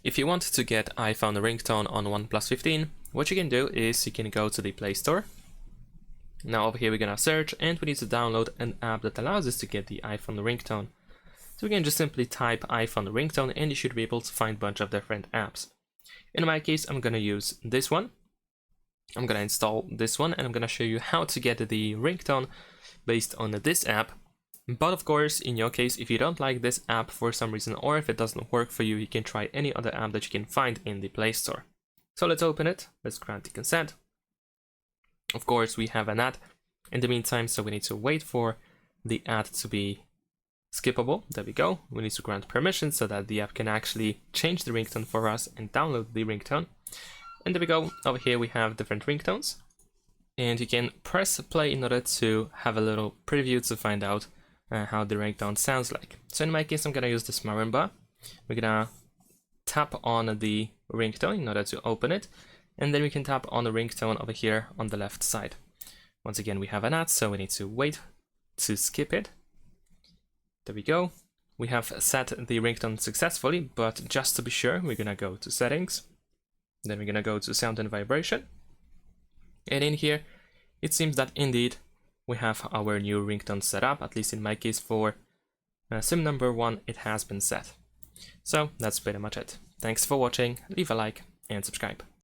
If you want to get iPhone ringtone on OnePlus 15, what you can do is you can go to the Play Store. Now over here we're gonna search and we need to download an app that allows us to get the iPhone ringtone. So we can just simply type iPhone ringtone and you should be able to find a bunch of different apps. In my case, I'm gonna use this one. I'm gonna install this one and I'm gonna show you how to get the ringtone based on this app. But of course, in your case, if you don't like this app for some reason or if it doesn't work for you, you can try any other app that you can find in the Play Store. So let's open it. Let's grant the consent. Of course, we have an ad in the meantime, so we need to wait for the ad to be skippable. There we go. We need to grant permission so that the app can actually change the ringtone for us and download the ringtone. And there we go. Over here we have different ringtones. And you can press play in order to have a little preview to find out how the ringtone sounds like. So in my case, I'm gonna use this marimba. We're gonna tap on the ringtone in order to open it, and then we can tap on the ringtone over here on the left side. Once again, we have an ad, so we need to wait to skip it. There we go. We have set the ringtone successfully, but just to be sure, we're gonna go to settings. Then we're gonna go to sound and vibration. And in here, it seems that indeed we have our new ringtone set up, at least in my case for sim number 1, it has been set. So that's pretty much it. Thanks for watching, leave a like and subscribe.